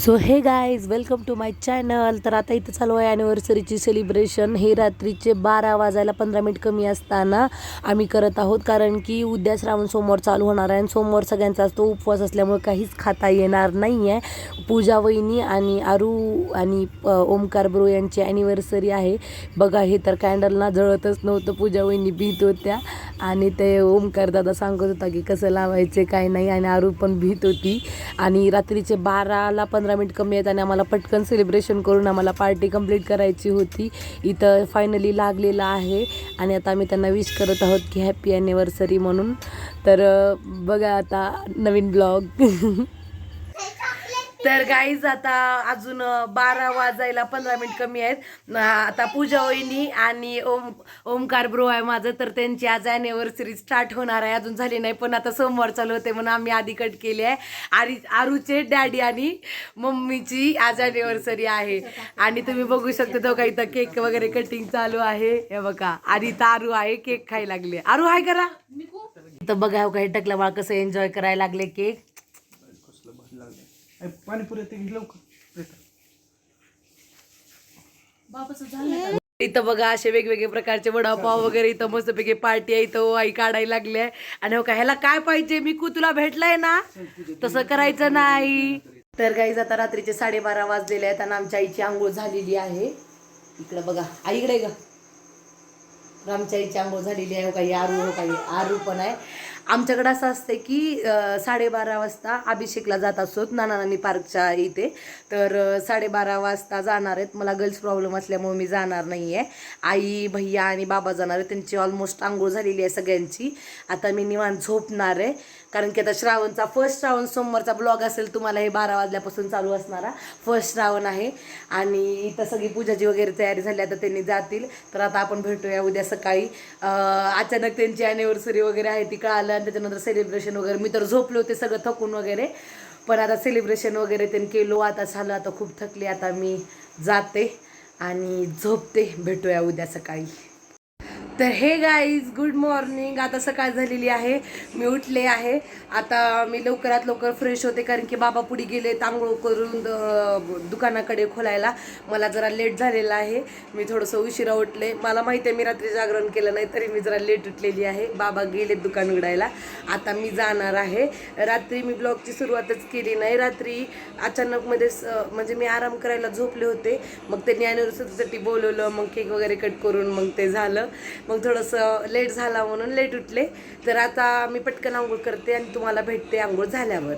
So hey guys welcome to my channel. तर आता इथं चालू आहे ॲनिव्हर्सरीची सेलिब्रेशन. हे रात्रीचे 12 वाजायला 15 मिनिट कमी असताना आम्ही करत आहोत, कारण की उद्या श्रावण सोमवार चालू होणार आहे आणि सोमवार सगळ्यांचा असतो उपवास असल्यामुळे काहीच खाता येणार नाही आहे. पूजा वहिनी आणि आरू आणि ओमकार ब्रो यांची ॲनिव्हर्सरी आहे. बघा, हे तर कॅन्डल ना जळतच नव्हतं, पूजा वहिनी भीत होत्या आणि ते ओमकार दादा सांगत होता की कसं लावायचे काय नाही, आणि आरू पण भीत होती. आणि रात्रीचे 12ला 15 मिनिट कमी आहेत आणि आम्हाला पटकन सेलिब्रेशन करून आम्हाला पार्टी कंप्लीट करायची होती. इथं फायनली लागलेलं आहे आणि आता आम्ही त्यांना विश करत आहोत की हॅपी ॲनिव्हर्सरी म्हणून. तर बघा आता नवीन ब्लॉग. तर गाईज आता अजून 12 वाजायला 15 मिनिट कमी आहेत. आता पूजा वहिनी आणि ओमकार ब्रो आहे माझं, तर त्यांची आज ॲनिव्हर्सरी स्टार्ट होणार आहे. अजून झाली नाही, पण आता सोमवार चालू होते म्हणून आम्ही आधी कट केली आहे. आणि आरूचे डॅडी आणि मम्मीची आज ॲनिव्हर्सरी आहे. आणि तुम्ही बघू शकता तो काही इथं केक वगैरे कटिंग चालू आहे. हे बघा, आणि इथं आरू आहे, केक खायला लागले. आरू हाय करा. इथं बघा काही टकला बाळ कसं एन्जॉय करायला लागले केक. पाणीपुरी लवकर. इथं बघा असे वेगवेगळे प्रकारचे वडापाव वगैरे, इथं मस्तपैकी पार्टी आहे. इथं आई काढायला लागली आहे. आणि हो का, ह्याला काय पाहिजे, मी तुला भेटलाय ना, तसं करायचं नाही. तर गाईज आता रात्रीचे 12:30 वाजलेले आहेत आणि आमच्या आईची आंघोळ झालेली आहे. इकडं बघा, आईकडे ग, आमच्या आईची आंघोळ झालेली आहे. काही आरू काही आरू पण आहे. आमच्याकडं असं असते की 12:30 वाजता अभिषेकला जात असतो नाना पार्कच्या इथे. तर 12:30 वाजता जाणार आहेत. मला गर्ल्स प्रॉब्लेम असल्यामुळे मी जाणार नाही आहे. आई भैया आणि बाबा जाणार आहे. त्यांची ऑलमोस्ट आंघोळ झालेली आहे सगळ्यांची. आता मी निवांत झोपणार आहे, कारण की आता श्रावणचा फर्स्ट श्रावण सोमवारचा ब्लॉग असेल तुम्हाला. हे 12 वाजल्यापासून चालू असणारा फर्स्ट श्रावण आहे. आणि इथं सगळी पूजाची वगैरे तयारी झाली, आता त्यांनी जातील. तर आता आपण भेटूया उद्या सकाळी. अचानक त्यांची ॲनिव्हर्सरी वगैरे आहे ती कळालं, आणि त्याच्यानंतर सेलिब्रेशन वगैरे. मी तर झोपले होते सगळं थकून वगैरे, पण आता सेलिब्रेशन वगैरे त्यांनी केलो. आता झालं, आता खूप थकली, आता मी जाते आणि झोपते. भेटूया उद्या सकाळी. तर हे गाईज गुड मॉर्निंग. आता सकाळ झालेली आहे, मी उठले आहे. आता मी लवकरात लवकर फ्रेश होते, कारण की बाबा पुढे गेले आंघोळ करून दुकानाकडे खोलायला. मला जरा लेट झालेला आहे, मी थोडंसं उशिरा उठले. मला माहिती आहे मी रात्री जागरण केलं नाही, तरी मी जरा लेट उठलेली आहे. बाबा गेले दुकान उघडायला. आता मी जाणार आहे. रात्री मी ब्लॉगची सुरुवातच केली नाही. रात्री अचानकमध्येच म्हणजे मी आराम करायला झोपले होते. मग त्यांनी ॲनिव्हर्सरीसाठी बोलवलं, मग केक वगैरे कट करून मग ते झालं. मग थोडंसं लेट झाला म्हणून लेट उठले. तर आता मी पटकन आंघोळ करते आणि तुम्हाला भेटते आंघोळ झाल्यावर.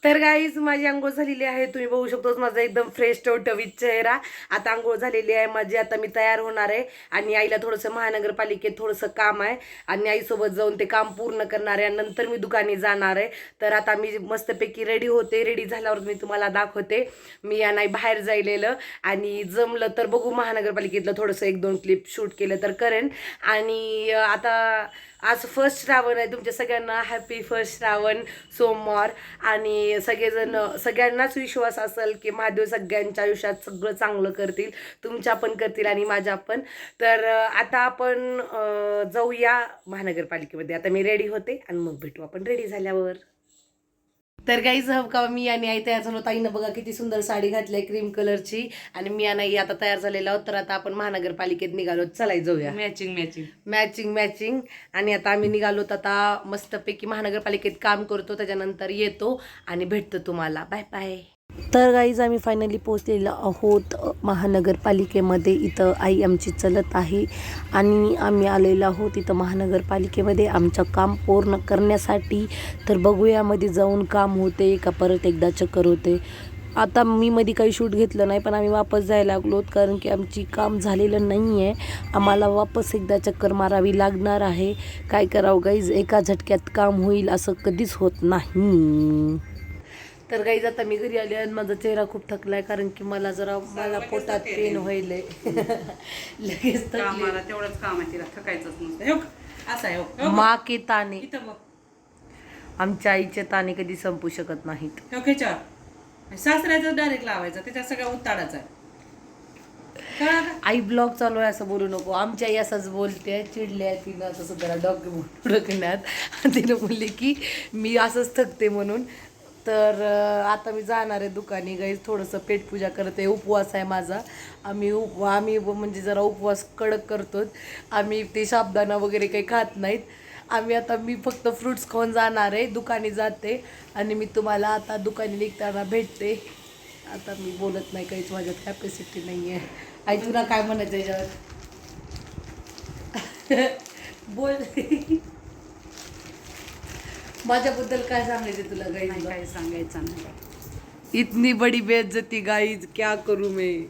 तर गाईज माझी आंघोळ झालेली आहे. तुम्ही बघू शकतो माझा एकदम फ्रेश टवटवीत चेहरा. आता आंघोळ झालेली आहे माझी. आता मी तयार होणार आहे आणि आईला थोडंसं महानगरपालिकेत थोडंसं काम आहे आणि आईसोबत जाऊन ते काम पूर्ण करणार आहे. नंतर मी दुकानी जाणार आहे. तर आता मी मस्तपैकी रेडी होते. रेडी झाल्यावर मी तुम्हाला दाखवते. मी आणि आई बाहेर जायलेलं, आणि जमलं तर बघू महानगरपालिकेतलं थोडंसं 1-2 क्लिप शूट केलं तर करेन. आणि आता आज फर्स्ट श्रावण आहे. तुमच्या सगळ्यांना हॅपी फर्स्ट श्रावण सोमवार. आणि सगळ्यांनाच विश्वास असेल की महादेव सगळ्यांच्या आयुष्यात सगळं चांगलं करतील, तुमच्या पण करतील आणि माझ्या पण. तर आता आपण जाऊया महानगरपालिकेमध्ये. आता मी रेडी होते आणि मग भेटू आपण रेडी झाल्यावर. तर गाईज का मी आणि आई तयार झालो. ताईनं बघा किती सुंदर साडी घातली आहे क्रीम कलरची, आणि मी आणि आई आता तयार झालेलो आहोत. तर आता आपण महानगरपालिकेत निघालो. चला जाऊया. मॅचिंग. आणि आता आम्ही निघालोत. आता मस्तपैकी महानगरपालिकेत काम करतो, त्याच्यानंतर येतो आणि भेटतो तुम्हाला. Bye bye. तर गाईज आम्ही फायनली पोहोचलेलो आहोत महानगरपालिकेमध्ये. इथं आई आमची चलत आहे आणि आम्ही आलेलो आहोत इथं महानगरपालिकेमध्ये आमचं काम पूर्ण करण्यासाठी. तर बघूया मध्ये जाऊन काम होते का परत एकदा चक्कर होते. आता मी मध्ये काही शूट घेतलं नाही, पण आम्ही वापस जायला लागलोत, कारण की आमची काम झालेलं नाही आहे. आम्हाला वापस एकदा चक्कर मारावी लागणार आहे. काय करावं गाईज, एका झटक्यात काम होईल असं कधीच होत नाही. तर गाईज आता मी घरी आले आणि माझा चेहरा खूप थकलाय, कारण की मला पोटात पेन व्हायले. लगेच तेवढंच काम आहे, तिला थकायचंच नसतं. मा के ताने, आमच्या आईचे ताने कधी संपू शकत नाहीत. सासऱ्याचं डायरेक्ट लावायचं, त्याच्या सगळ्या उताडाचा आहे. आई ब्लॉग चालू आहे असं बोलू नको. आमची आई असंच बोलते, चिडली आहे तिनं तसं जरा डोक्यात. तिनं बोलली की मी असंच थकते म्हणून. तर आता मी जाणार आहे दुकानी गाईज, थोडंसं पेटपूजा करते. उपवास आहे माझा. आम्ही म्हणजे जरा उपवास कडक करतो. आम्ही ते साबुदाणा वगैरे काही खात नाहीत. मी फक्त फ्रूट्स खाऊन जाणार आहे. दुकानी जाते आणि मी तुम्हाला आता दुकानी निघताना भेटते. आता मी बोलत नाही काहीच, माझ्यात कॅपॅसिटी नाही आहे. आई तुला काय म्हणायचं याच्यावर बोल. माझ्याबद्दल काय सांगायचं तुला गाईज? काय सांगायचं नाही. इतनी बड़ी बेइज्जती गाइज, क्या करूं मैं,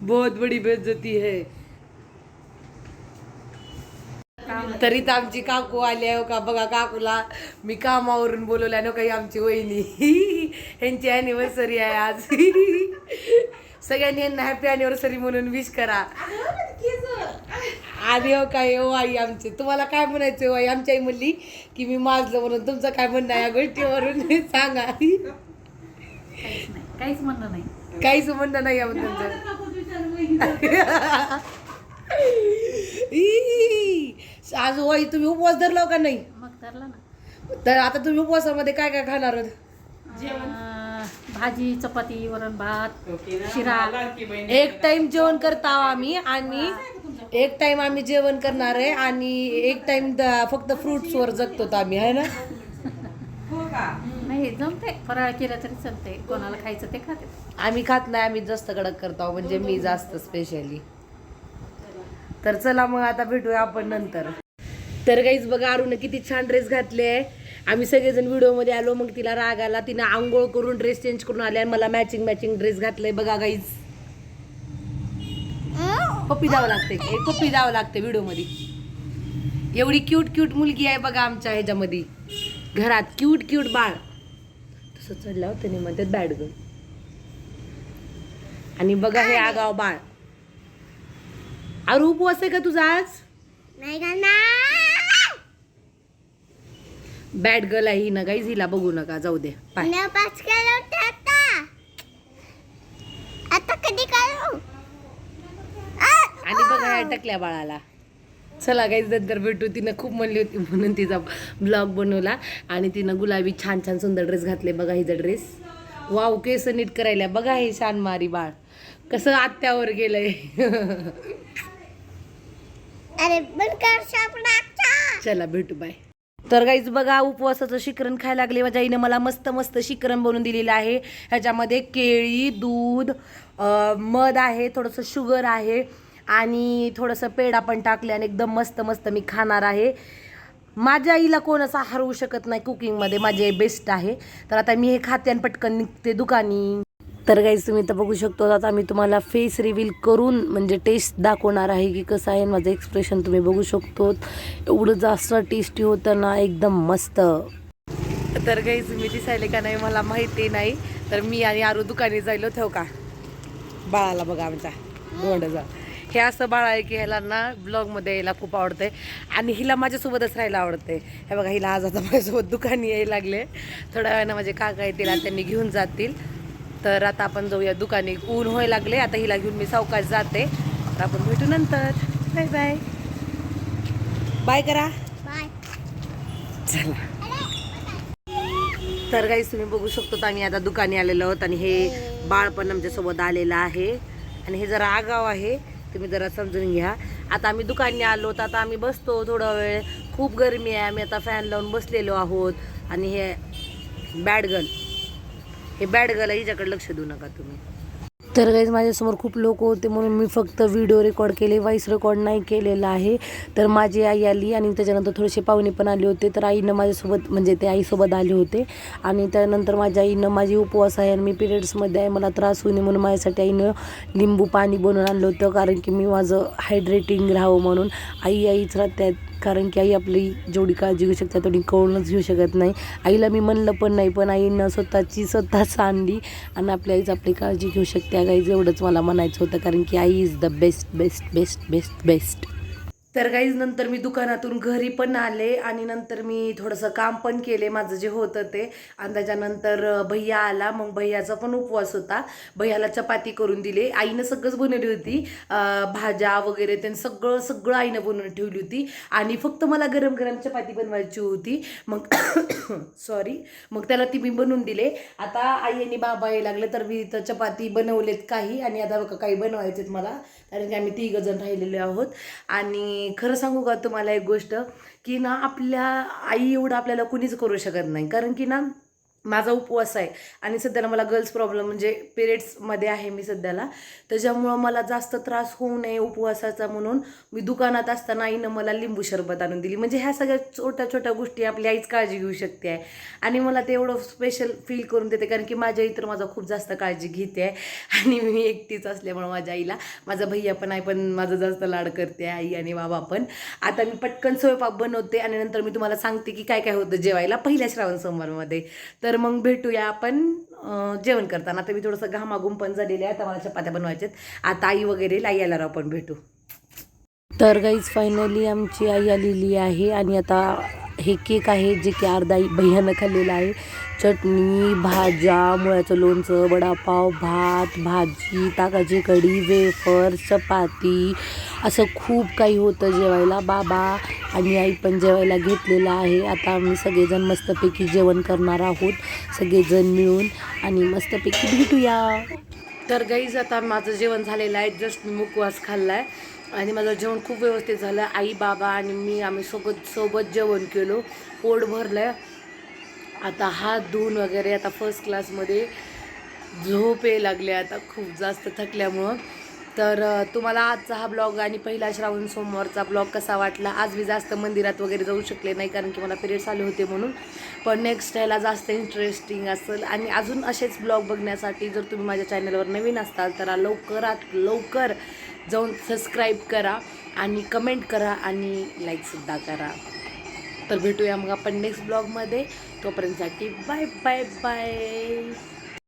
बहुत बड़ी बेइज्जती है. तरी तर आमची काकू आली आहे का बघा. काकूला मी कामावरून बोलवल्यानं काही आमची वहिनी ह्यांची अॅनिव्हर्सरी आहे आज. सगळ्यांनी यांना हॅपी अॅनिव्हर्सरी म्हणून विश करा. आणि हो काय हो आई आमचे, तुम्हाला काय म्हणायचं हो आई? आमची आई म्हणली की मी माजलं म्हणून. तुमचं काय म्हणणं आहे या गोष्टीवरून सांगा. काहीच म्हणणं नाही. काहीच म्हणणं नाही आहे तुमचं. आज होय तुम्ही उपवास धरला का नाही? मग धरला ना. तर आता तुम्ही उपवासामध्ये काय काय खाणार आहात? भाजी, चपाती, वरण भात, शिरा. एक टाइम जेवण करता आम्ही, आणि एक टाइम आम्ही जेवण करणार आहे, आणि एक टाइम फक्त फ्रुट्सवर जगतो आम्ही, आहे ना? नाही जमते, फराळ केलं तरी चालते. कोणाला खायचं ते खाते. आम्ही खात नाही, आम्ही जास्त कडक करतो, म्हणजे मी जास्त स्पेशली. तर चला मग आता भेटूया आपण नंतर. तर गाईज बघा, अरुण किती छान ड्रेस घातले आहे. आम्ही सगळेजण व्हिडिओमध्ये आलो, मग तिला राग आला. तिनं आंघोळ करून ड्रेस चेंज करून आले आणि मला मॅचिंग ड्रेस घातलंय. बघा गाईज, पप्पी द्यावं लागते, एक पप्पी द्यावं लागते व्हिडिओमध्ये. एवढी क्यूट मुलगी आहे बघा आमच्या ह्याच्यामध्ये घरात. क्यूट बाळ. तसं चढल्यावर त्याने म्हणतात बॅड गर्ल. आणि बघा हे आगाव बाळ. अरे उपवास आहे का तुझा आज? नाही का? बॅड गर्ल आहे ही ना गाईज, हिला बघू नका, जाऊ दे. पाय आता कधी करू? आणि बघा या टकल्या बाळाला. चला गाईज नंतर भेटू. तिनं खूप म्हणली होती म्हणून तिचा ब्लॉग बनवला. आणि तिनं गुलाबी छान सुंदर ड्रेस घातले. बघा हिचा ड्रेस. वाव, केस नीट करायला. बघा हे शानमारी बाळ कसं आत्यावर गेलंय. अरे बनकर सापडा. चला भेटू, बाय. तर गाईज बघा, उपवासाचं शिकरण खायला लागले. माझ्या आईने मला मस्त शिकरण बनवून दिलेलं आहे. ह्याच्यामध्ये केळी, दूध, मध आहे, थोडंसं शुगर आहे, आणि थोडंसं पेढा पण टाकले, आणि एकदम मस्त मी खाणार आहे. माझ्या आईला कोण असं हरवू शकत नाही कुकिंगमध्ये. माझी आई बेस्ट आहे. तर आता मी हे खाते आणि पटकन निघते दुकानी. तर गाईज तुम्ही तर बघू शकतो. आता मी तुम्हाला फेस रिव्हील करून म्हणजे टेस्ट दाखवणार आहे की कसं आहे. माझं एक्सप्रेशन तुम्ही बघू शकतो. एवढं जास्त टेस्टी होतं ना, एकदम मस्त. तर गाईज मी दिसायले का नाही मला माहिती नाही. तर मी आणि आरू दुकानी जायलो ठेव का. बाळाला बघा आमच्या गोंडचा. हे असं बाळ आहे की ह्याला ना ब्लॉगमध्ये यायला खूप आवडतंय, आणि हिला माझ्यासोबतच राहायला आवडते. हे बघा, हिला आज आता माझ्यासोबत दुकानी यायला लागले. थोड्या वेळानं माझे काका येतील आणि त्यांनी घेऊन जातील. तर आता आपण जाऊया दुकानी. ऊन व्हायला लागले. आता हिला घेऊन मी सावकाश जाते. तर आपण भेटू नंतर. बाय बाय करा. बाय. चला. तर गाईस तुम्ही बघू शकतो आम्ही आता दुकानी आलेलो आहोत, आणि हे बाळ पण आमच्यासोबत आलेलं आहे, आणि हे जरा आगाव आहे, तुम्ही जरा समजून घ्या. आता आम्ही दुकानी आलो तर आता आम्ही बसतो थोडा वेळ. खूप गरमी आहे, आम्ही आता फॅन लावून बसलेलो आहोत. आणि हे बॅड गर्ल आहे, हिच्याकडे लक्ष देऊ नका तुम्ही. तर गाईज माझ्यासमोर खूप लोक होते म्हणून मी फक्त व्हिडिओ रेकॉर्ड केले, व्हॉइस रेकॉर्ड नाही केलेला आहे. तर माझी आई आली, आणि त्याच्यानंतर थोडेसे पाहुणे पण आले होते. तर आईनं माझ्यासोबत म्हणजे ते आईसोबत आले होते. आणि त्यानंतर माझ्या आईनं, माझी उपवास आहे आणि मी पिरियड्समध्ये आहे, मला त्रास होऊ नये म्हणून माझ्यासाठी आईनं लिंबू पाणी बनवून आणलं होतं, कारण की मी माझं हायड्रेटिंग राहावं म्हणून. आईच राहतात, कारण की आई आपली जेवढी काळजी घेऊ शकते तेवढी कळूनच घेऊ शकत नाही. आईला मी म्हणलं पण नाही, पण आईनं स्वतःच आणली, आणि आपली आईच आपली काळजी घेऊ शकते. गाईज एवढंच मला म्हणायचं होतं, कारण की आई इज द बेस्ट. तर काहीच नंतर मी दुकानातून घरी पण आले आणि नंतर मी थोडंसं काम पण केले माझं जे होतं ते. आणि त्याच्यानंतर भैया आला, मग भैयाचा पण उपवास होता. भैयाला चपाती करून दिली, आईनं सगळंच बनवली होती, भाज्या वगैरे त्यांनी सगळं सगळं आईनं बनवून ठेवली होती आणि फक्त मला गरम गरम चपाती बनवायची होती. मग सॉरी, मग त्याला ती मी बनवून दिले. आता आई आणि बाबा यायला लागले तर मी तर चपाती बनवलेत काही आणि आता बघा काही बनवायचेत मला, कारण की आम्ही 3 जण राहिलेले आहोत. आणि खरं सांगू का तुम्हाला एक गोष्ट, की ना आपल्या आई एवढं आपल्याला कुणीच करू शकत नाही. कारण की ना माझा उपवास आहे आणि सध्याला मला गर्ल्स प्रॉब्लेम म्हणजे पिरियड्समध्ये आहे मी सध्याला, त्याच्यामुळं मला जास्त त्रास होऊ नये उपवासाचा म्हणून मी दुकानात असताना आईनं मला लिंबू सरबत आणून दिली. म्हणजे ह्या सगळ्या छोट्या छोट्या गोष्टी आपली आईच काळजी घेऊ शकते आहे आणि मला ते एवढं स्पेशल फील करून देते, कारण की माझ्या आई तर माझा खूप जास्त काळजी घेते आहे आणि मी एकटीच असल्यामुळं माझ्या आईला, माझा भैया पण आहे पण माझं जास्त लाड करते आई आणि बाबा पण. आता मी पटकन स्वयंपाक बनवते आणि नंतर मी तुम्हाला सांगते की काय काय होतं जेवायला पहिल्या श्रावण सोमवारमध्ये. तर मग भेटूया आपण जेवण करताना. आता मी थोडंसं घामाघूम पण झालेले आहे, आता मला चपात्या बनवायच्यात. आता आई वगैरे लाई आल्यावर आपण भेटू. तर गाईज फायनली आमची आई आलेली आहे आणि आता हे केक आहे जे की अर्धा भैयानं खाल्लेलं आहे. चटणी, भाज्या, मुळ्याचं लोणचं, वडापाव, भात, भाजी, ताकाची कढी, वेफर, चपाती, असं खूप काही होतं जेवायला. बाबा आणि आई पण जेवायला घेतलेलं आहे. आता आम्ही सगळेजण मस्तपैकी जेवण करणार आहोत सगळेजण मिळून आणि मस्तपैकी भेटूया. तर गाईज आता माझं जेवण झालेलं आहे, जस्ट मी मुखवास खाल्ला आहे आणि माझं जेवण खूप व्यवस्थित झालं. आई, बाबा आणि मी आम्ही सोबत जेवण केलो, पोट भरलं. आता हात धुवून वगैरे आता फर्स्ट क्लासमध्ये झोप यायला लागले आता खूप जास्त थकल्यामुळं. तर तुम्हाला आजचा हा ब्लॉग आणि पहिला श्रावण सोमवारचा ब्लॉग कसा वाटला. आज मी जास्त मंदिरात वगैरे जाऊ शकले नाही कारण की मला पिरियड्स आले होते म्हणून, पण नेक्स्ट यायला जास्त इंटरेस्टिंग असेल. आणि अजून असेच ब्लॉग बघण्यासाठी जर तुम्ही माझ्या चॅनलवर नवीन असाल तर लवकरात लवकर जाऊन सबस्क्राईब करा आणि कमेंट करा आणि लाईकसुद्धा करा. तर भेटूया मग आपण नेक्स्ट ब्लॉगमध्ये. तोपर्यंतसाठी बाय बाय बाय.